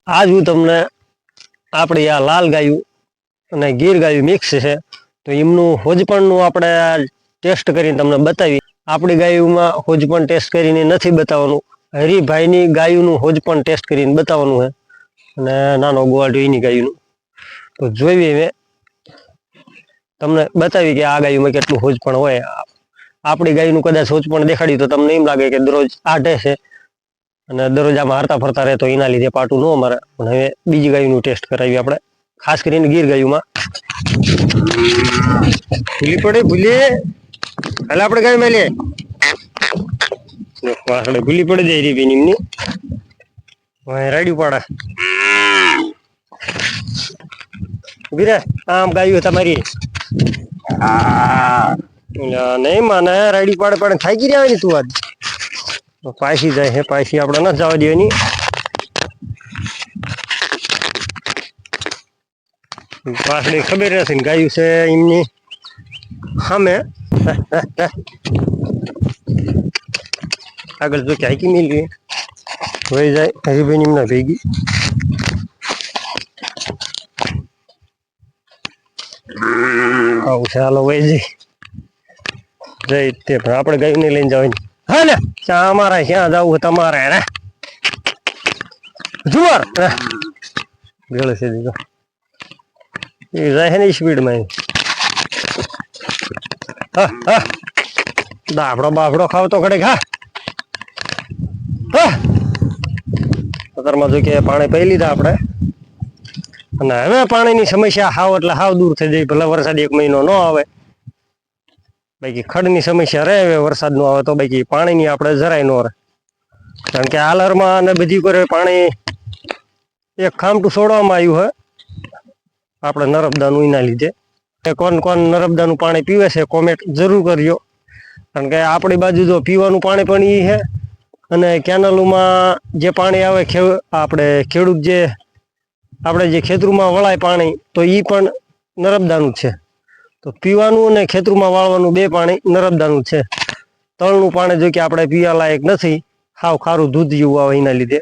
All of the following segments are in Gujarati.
આજ હું તમને આપણી આ લાલ ગાયું અને ગીર ગાયું મિક્સ છે તો એમનું હોજપણનું આપણે ટેસ્ટ કરીને તમને બતાવી. આપણી ગાયુંમાં હોજપણ ટેસ્ટ કરીને નથી બતાવવાનું, હરિભાઈની ગાયુંનું હોજપણ ટેસ્ટ કરીને બતાવવાનું છે અને નાનો ગોવાળો એની ગાયુંનું. તો જોઈ મેં તમને બતાવી કે આ ગાયુંમાં કેટલું હોજપણ હોય. આપણી ગાયનું કદાચ હોજપણ દેખાડ્યું તો તમને એમ લાગે કે દરરોજ આઢે છે અને દરરોજ આમાં હારતા ફરતા રહે તો એના લીધે પાટું ન અમારે. પણ હવે બીજી ગાયનું ટેસ્ટ કરાવી આપણે, ખાસ કરીને ગીર ગાયુંમાં. ભૂલી પડે ભૂલી હાલ આપણે ગાય મેલીએ ભૂલી પડે જાય રી બેન એમની રાડ્યું પાડે ઉભી આમ ગાયું તમારી નહીં માને રાડી પાડે પાડે થાકી રહ્યા ને તું આજ પાછી જાય છે. પાછી આપણે ન જવા દેવાની. પાછળ ખબર નથી ને ગાયું છે એમની સામે આગળ જો કે હાકી મેળવી વહી જાય હરીભાઈ એમના ભેગી. આવું છે હાલો વહી જઈ જઈ તે પણ આપણે ગાયું ને લઈને જવાની. હા ને ચા અમારે ક્યાં જવું તમારે ને જુવાર ગળે છે દીધો એ જાય ને સ્પીડમાં. હા હા દાફડો બાફડો ખાવ તો ઘડે ખા. પતરમાં જો કે પાણી પી લીધા આપણે અને હવે પાણીની સમસ્યા હાવ એટલે હાવ દૂર થઈ જાય. ભલે વરસાદ 1 મહિનો ન આવે, બાકી ખડની સમસ્યા રહે. હવે વરસાદ નો આવે તો બાકી પાણીની આપણે જરાય ન રહે. કારણ કે આલરમાં અને બધી કરે પાણી એક ખામટું છોડવામાં આવ્યું હોય આપણે નર્મદાનું એના લીધે. કોણ કોણ નર્મદાનું પાણી પીવે છે કોમેન્ટ જરૂર કરજો. કારણ કે આપણી બાજુ જો પીવાનું પાણી પણ એ છે અને કેનલોમાં જે પાણી આવે આપણે ખેડૂત જે આપણે જે ખેતરોમાં વળાય પાણી તો એ પણ નર્મદાનું છે. તો પીવાનું અને ખેતરોમાં વાળવાનું બે પાણી નર્મદાનું છે. તળનું પાણી જો કે આપણે પીવા લાયક નથી, હાવ ખારું દૂધ જેવું આવે એના લીધે.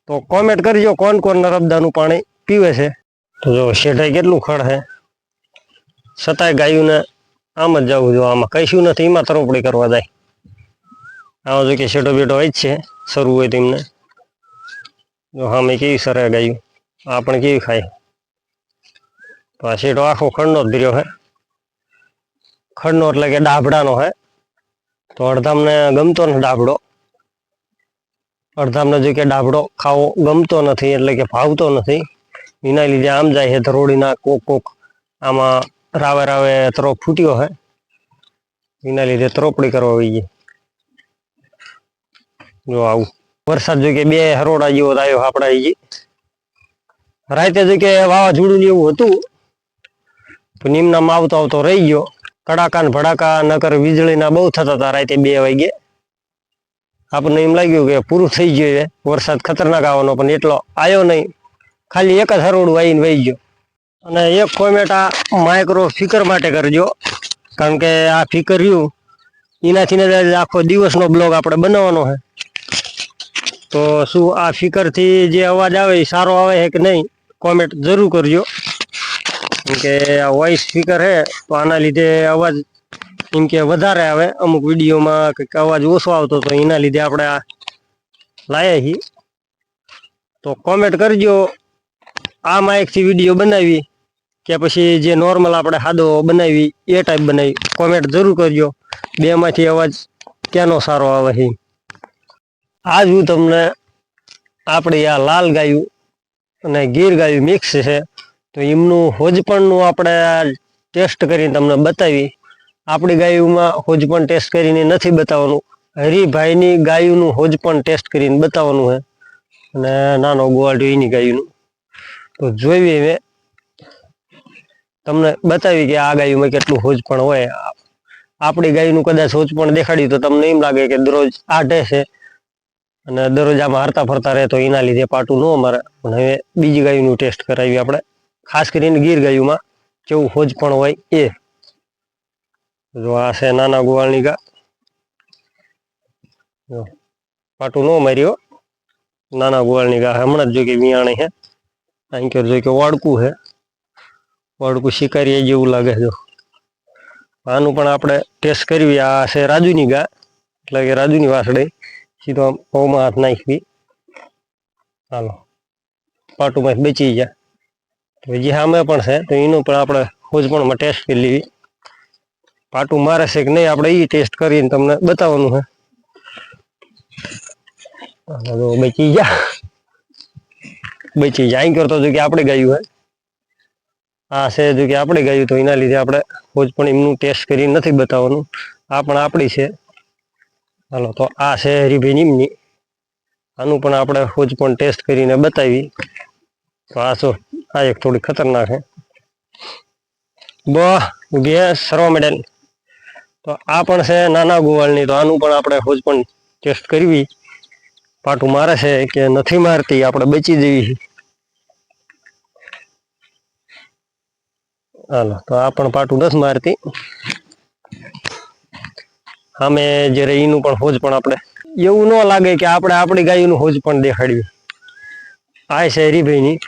તો કોમેન્ટ કરજો કોણ કોણ નર્મદાનું પાણી પીવે છે. તો જો શેઠાઈ કેટલું ખડ છે છતાંય ગાયુંને આમ જ જવું જો. આમાં કઈશું નથી, એમાં તરોપડી કરવા જાય. આમાં જો કે શેઠો બેઠો હોય જ છે સરવું હોય તેમને. જો હા મેં કેવી સરે ગાયું આપણે કેવી ખાય. તો આ શેઠો આખો ખડનો જ ધીર્યો હે. ખડનો એટલે કે ડાભડાનો હે. તો અડધામને ગમતો ને ડાભડો, અડધામને જો કે ડાભડો ખાવો ગમતો નથી એટલે કે ભાવતો નથી. એના લીધે આમ જાય છે ધરોડીના કોક કોક આમાં રાવે રાવે તરોપ ફૂટ્યો હે એના લીધે તરોપડી કરવા આવી ગઈ. જો આવું વરસાદ જો કે 2 હરોડા જેવો આવ્યો આપડા ઈ રાતે જો કે વાવાઝોડું એવું હતું તો નિમનામાં આવતો આવતો રહી ગયો. કડાકા ને ભડાકા નકર વીજળીના બહુ થતા હતા રાતે 2 વાગે. આપણને એમ લાગ્યું કે પૂરું થઈ ગયું વરસાદ ખતરનાક આવવાનો, પણ એટલો આવ્યો નહીં. ખાલી એક જ હરોડું આવીને વહી ગયો. અને એક કોમેન્ટ આ માઇક્રો ફિકર માટે કરજો, કારણ કે આ ફિકર રહ્યું એનાથી આખો દિવસનો બ્લોગ આપણે બનાવવાનો છે. તો શું આ ફિકરથી જે અવાજ આવે એ સારો આવે છે કે નહીં કોમેન્ટ જરૂર કરજો. કેમ કે આ વોઇસ સ્પીકર છે તો આના લીધે અવાજ એમ કે વધારે આવે. અમુક વિડીયોમાં કંઈક અવાજ ઓછો આવતો તો એના લીધે આપણે આ લાયા છીએ. તો કોમેન્ટ કરજો આ માઇકથી વિડીયો બનાવી કે પછી જે નોર્મલ આપણે સાદો બનાવી એ ટાઈપ બનાવી. કોમેન્ટ જરૂર કરજો 2 માંથી અવાજ ક્યાંનો સારો આવે છે. આજ હું તમને આપણી આ લાલ ગાયું અને ગીર ગાયું મિક્સ છે તો એમનું હોજપણનું આપણે ટેસ્ટ કરીને તમને બતાવી. આપણી ગાયુંમાં હોજપણ ટેસ્ટ કરીને નથી બતાવવાનું, હરિભાઈની ગાયુંનું હોજપણ ટેસ્ટ કરીને બતાવવાનું છે અને નાનો ગોવાળો એની ગાયુંનું. તો જોઈ મેં તમને બતાવી કે આ ગાયુંમાં કેટલું હોજપણ હોય. આપણી ગાયનું કદાચ હોજપણ દેખાડ્યું તો તમને એમ લાગે કે દરરોજ આઢે છે અને દરરોજ આમાં હારતા ફરતા રહે તો એના લીધે પાટું ન અમારે. પણ હવે બીજી ગાયનું ટેસ્ટ કરાવી આપણે, ખાસ કરીને ગીર ગાયુંમાં કેવું હોજપણ હોય એ. જો આ છે નાના ગોવાળની ગા, પાટું ન માર્યો નાના ગોવાળની ગા હમણાં જ જો કે વિયાણી છે અહીં કે જો કે વાડકું છે વાડકું શિકારી જેવું લાગે જો આનું પણ આપણે ટેસ્ટ કરવી આ છે રાજુની ગા એટલે કે રાજુની વાસડે સીધો પૌમાં હાથ નાખવી હાલો પાટુમાં બેચી જાય તો હજી સામે પણ છે તો એનું પણ આપણે હોજપણમાં ટેસ્ટ કરી લેવી પાટું મારે છે કે નહીં આપણે એ ટેસ્ટ કરીને તમને બતાવવાનું છે બેચી જાય અહીં કરતો જો કે આપણે ગાયું હોય આ છે જો કે આપણે ગાયું તો એના લીધે આપણે હોજ પણ એમનું ટેસ્ટ કરીને નથી બતાવવાનું આ પણ આપણી છે હાલો તો આ છે હરીભાઈ નિમની આનું પણ આપણે હોજ પણ ટેસ્ટ કરીને બતાવી તો આ શું આ એક થોડી ખતરનાક છે ઉભી સર્વ મેડલ તો આ પણ છે નાના ગોવાળની તો આનું પણ આપણે હોજ પણ ટેસ્ટ કરવી પાટું મારે છે કે નથી મારતી આપણે બચી જવી હાલો તો આ પણ પાટું નથી મારતી સામે જ્યારે એનું પણ હોજ પણ આપણે એવું ન લાગે કે આપણે આપણી ગાયનું હોજ પણ દેખાડવી આ છે હરીભાઈની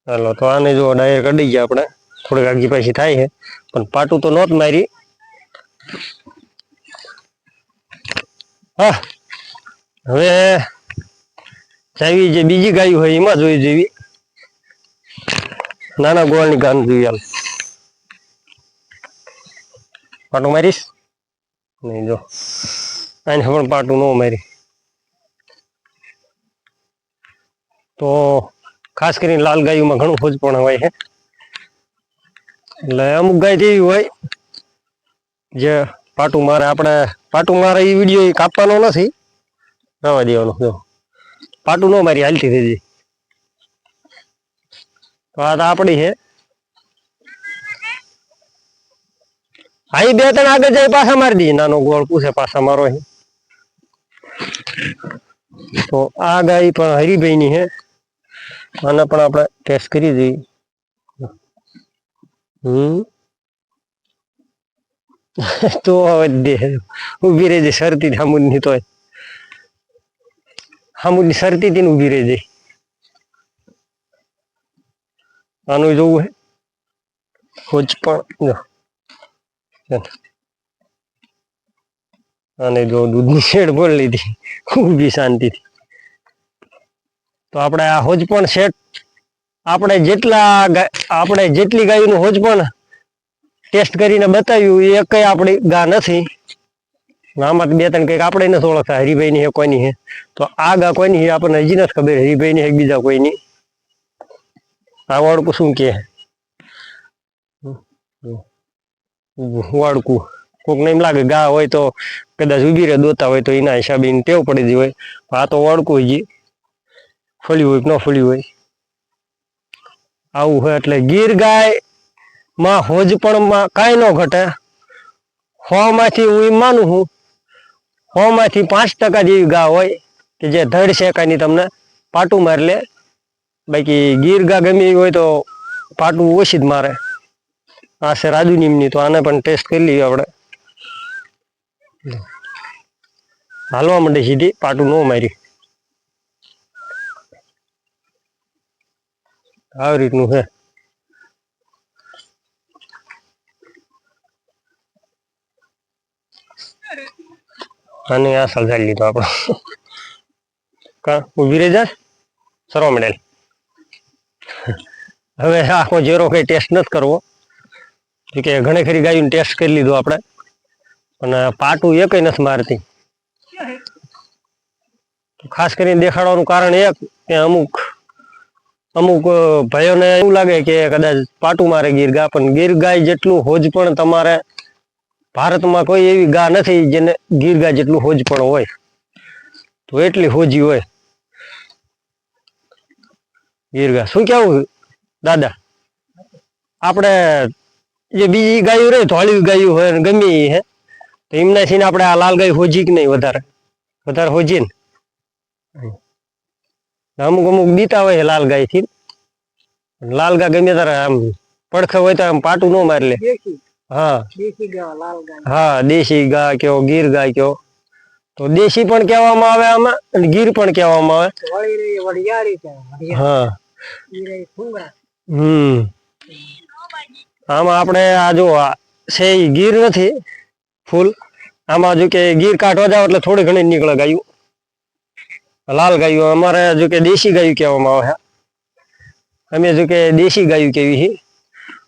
હાલો તો આને જો ડાયરેક્ટ અડી ગયા આપણે થોડીક આગી પાછી થાય છે પણ પાટું તો નહોત મારી હા હવે જાવી જે બીજી ગાયું હોય એમાં જોઈ જેવી નાના ગોળની ગાન જોઈએ હાલ પાટું મારીશ નહીં જો આને પણ પાટું ન મારી તો ખાસ કરીને લાલ ગાયોમાં ઘણું ખોજ પણ હોય છે એટલે અમુક ગાય તેવી હોય જે પાટું મારે આપણે પાટું મારે એ વિડીયો કાપવાનો નથી રવા દેવાનો જો પાટું ન મારી હાલતી થઈ જાય તો આ તો આપણી છે હા બે ત્રણ આગળ જાય પાછા મારી દઈએ નાનો ગોળ પૂછે પાછા મારો તો આ ગાય પણ હરીભાઈની છે આને પણ આપણે ટેસ્ટ કરી દઈએ તો હવે દે ઉભી રહી જાય સરતી હામુદની તો હામુદની સરતી થી ઉભી રહી જાય આનું જોવું હે હોજ પણ અને જો દૂધની શેડ પણ લીધી ઊભી શાંતિથી તો આપણે આ હોજ પણ શેડ આપણે જેટલી ગાયનું હોજ પણ ટેસ્ટ કરીને બતાવ્યું એ કઈ આપણી ગા નથી આમાં બે ત્રણ કંઈક આપણે નથી ઓળખતા હરીભાઈની હે કોઈની હે તો આ ગા કોઈની હે આપણને હજી નથી ખબર હરીભાઈની હે બીજા કોઈની આ વાળકું શું કે વાળકું કોક ને એમ લાગે ગા હોય તો કદાચ ઉભી રહે દોતા હોય તો એના હિસાબે ટેવ પડી ગઈ હોય આ તો વાળકું હજી ફળ્યું હોય ન ફળ્યું હોય આવું હોય એટલે ગીર ગાય માં હોજ પણ કાંઈ ન ઘટે 100 માંથી હું એમ માનું છું 100 માંથી 5% જેવી ગા હોય કે જે ધડ શેકાની તમને પાટું મારી લે બાકી ગીર ગા ગમી હોય તો પાટું ઓછી જ મારે આ છે રાજુ નીમની તો આને પણ ટેસ્ટ કરી લઈએ આપણે હાલવા માંડે સીધી પાટું ન મારી આવી રીતનું છે અને આ સલઝાડી લીધો આપણો કા ઉભી રહી જાય સરો મેડલ હવે આખો જેરો કઈ ટેસ્ટ નથી કરવો કે ઘણી ખરી ગાયું ટેસ્ટ કરી લીધો આપણે અને પાટું એ કઈ નથી મારતી ખાસ કરીને દેખાડવાનું કારણ એક કે અમુક ભાઈઓને એવું લાગે કે કદાચ પાટું મારે ગીર ગા પણ ગીર ગાય જેટલું હોજ પણ તમારે ભારતમાં કોઈ એવી ગા નથી જેને ગીર ગા જેટલું હોજ પણ હોય તો એટલી હોજી હોય ગીર ગા શું કેવું દાદા આપણે જે બીજી ગાયું રહે ધોળી ગાયું હોય ગમે હે તો એમના થી આપણે આ લાલ ગાય હોજી કે નહીં વધારે હોજી ને અમુક દીતા હોય લાલ ગાય થી લાલ ગા ગમે તારે આમ પડખે હોય તો આમ પાટું ન મારી લે હા દેશી ગા કયો ગીર ગાય કયો તો દેશી પણ કહેવામાં આવે આમાં અને ગીર પણ કહેવામાં આવે. હા આમાં આપણે આ જો છે ગીર નથી ફૂલ. આમાં જો કે ગીર કાઢવા જાવ એટલે થોડી ઘણી નીકળે ગાયું, લાલ ગાયું. અમારે જો કે દેશી ગાયું કહેવામાં આવે. અમે જો કે દેશી ગાયું કેવી છે.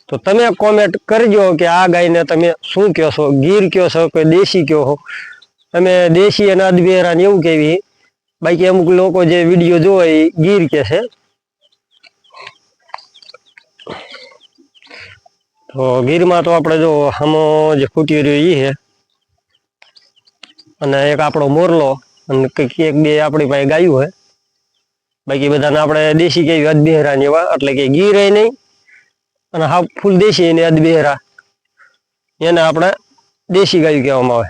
તો તમે કોમેન્ટ કરજો કે આ ગાયને તમે શું કહો છો, ગીર કહો છો કે દેશી કહો છો. અમે દેશી અને અદબેરા એવું કેવી. બાકી અમુક લોકો જે વિડીયો જોવે એ ગીર કે છે. તો ગીરમાં તો આપણે જો આમો જે ફૂટી રહ્યો એ છે, અને એક આપણો મોરલો અને કંઈક એક બે આપણી પાસે ગાયું હોય. બાકી બધાને આપણે દેશી કેવી અદબેરા ને એવા, એટલે કે ગીર એ નહીં અને હા ફૂલ દેશી ને અદબેરા, એને આપણે દેશી ગાયું કહેવામાં આવે.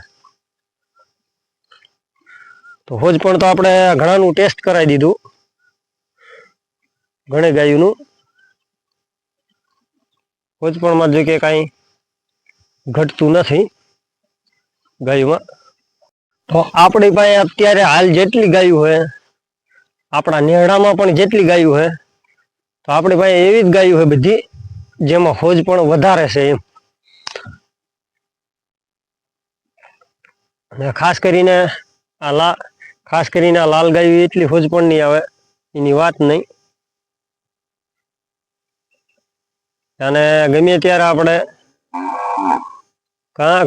તો હોજ પણ તો આપણે ઘણાનું ટેસ્ટ કરાવી દીધું, ઘણી ગાયુંનું. હોજ પણ માં જો કે કાંઈ ઘટતું નથી ગાયુંમાં. તો આપણી પાસે અત્યારે હાલ જેટલી ગાયું હોય, આપણા નેહડામાં પણ જેટલી ગાયું હોય, તો આપણી પાસે એવી જ ગાયું હોય બધી જેમાં હોજ પણ વધારે છે એમ. અને ખાસ કરીને આ લાલ ગાયું એટલી હોજ પણ નહીં આવે, એની વાત નહીં. અને ગમે ત્યારે આપણે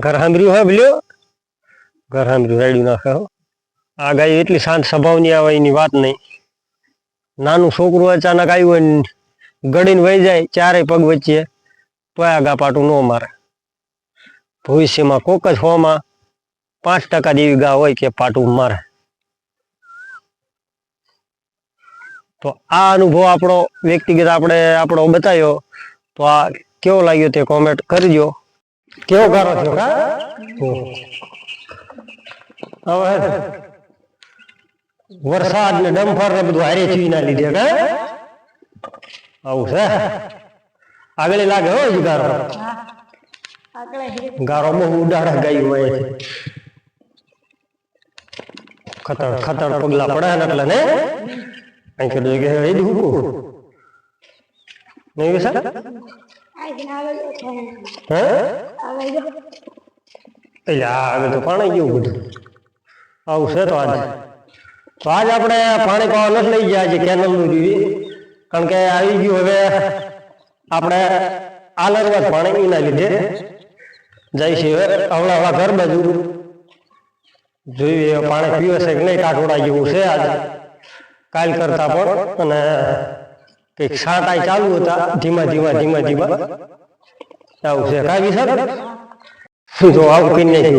ઘર સાંભળ્યું હોય ભલ્યો, ઘર સાંભળ્યું રાડ્યું નાખે હો. આ ગાય એટલી શાંત સ્વભાવની આવે એની વાત નહીં. નાનું છોકરું અચાનક આવ્યું હોય ને ગળીને વહી જાય ચારેય પગ વચ્ચે, તો આ ગા પાટું ન મારે. ભવિષ્યમાં કોક જ 100માં 5% જેવી ગા હોય કે પાટું મારે. તો આ અનુભવ આપણો વ્યક્તિગત આપણો બતાવ્યો. તો આ કેવો લાગ્યો તે કોમેન્ટ કરજો. કેવો ગારો થયો કા? હવે વરસાદ ને ડમ્ફર ને બધું હારે થયું ના લીધે કા આવું છે. આગળ લાગે હોય ગારો, ગારો બહુ ઉડાડા ગાયું હોય, ખતર ખતર પગલા પડે ને એટલે ને અહીં કીધું કે એ દુખું નહીં વિસા હે આગળ તો પાણી જેવું બધું આવું છે. તો આજ આપણે પાણી પાવા નથી લઈ ગયા છે કેનલનું જોઈએ, કારણ કે આવી ગયું હવે આપણે આલરવા પાણી એના લીધે જાય છે. હવળા ઘર બાજુ જોઈએ પાણી પીવે છે કે નહીં, કાઠોડા જેવું છે આજે કાલ કરતા પણ. અને કંઈક છાંટાઈ ચાલુ હતા ધીમા આવું છે. કાંઈ સર જો આવું કઈ નહીં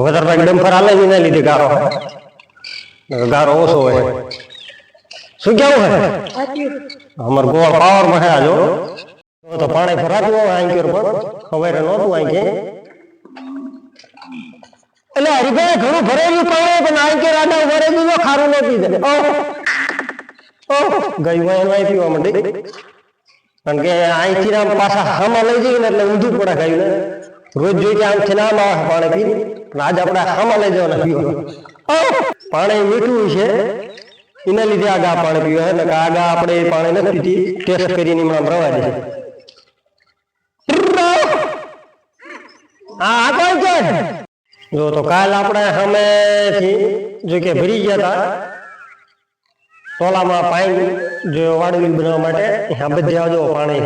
વધારે ભાઈ ડમ્ફર હાલે એના લીધે ગારો ઓછો હોય. શું કેવું હોય અમાર ગોળ પાવર માં હે જો તો પાણી ભરાતું હોય આંકેર પર ખબર નહોતું આંકે. એટલે હરીભાઈ ઘણું ભરેલું પાણી પણ આંકેર આડા ભરે દીધો ખારું ન પી જાય. ગયું એનું પીવા માંડી, કારણ કે અહીંથી આમ પાછા હામાં લઈ જઈએ ને એટલે ઊંધું પડે ગાયું ને. રોજ જોઈ કે આમથી નામ આવે પાણી પી, આજ આપણે હામાં લઈ જવાના પીવા. પાણી મીઠું છે એના લીધે આગા પાણી પીવા, એટલે આગા આપણે પાણી નથી પીતી, ટેસ્ટ કરીને એમાં રવા દે. હા કોઈ છે જો તો કાલ આપણે સામેથી જો કે ભરી ગયા હતા ટોલામાં પાણી જો વાડવી બનાવવા માટે, આ બધે આવજો પાણી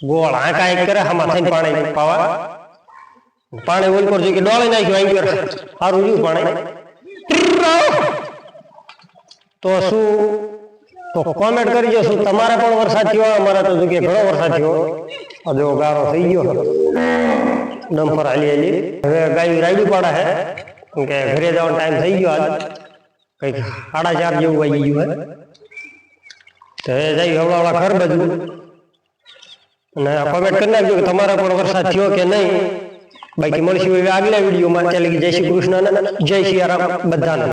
ગોળ આંકા કરે આમાં થઈને પાણી પાવા. પાણી ઓલ પર જો કે ડોળી નાખ્યું અહીં પર સારું રહ્યું પાણી. તો શું તો કોમેન્ટ કરજો શું તમારે પણ વરસાદ થયો? અમારે તો જો કે ઘણો વરસાદ થયો, જો ગારો થઈ ગયો ડમ્પર હાલી. હવે ગાયું રાયડું પાડે છે કે ઘરે જવાનો ટાઈમ થઈ ગયો, આજ કંઈક 4:30 જેવું વાગી ગયું હે. તો એ જઈ હવળા ઘર બાજુ અને કોમેન્ટ કરી નાખજો કે તમારે પણ વરસાદ થયો કે નહીં. બાકી મળશું આગલા વિડીયોમાં. જય શ્રી કૃષ્ણ, જય શ્રી રામ બધાને.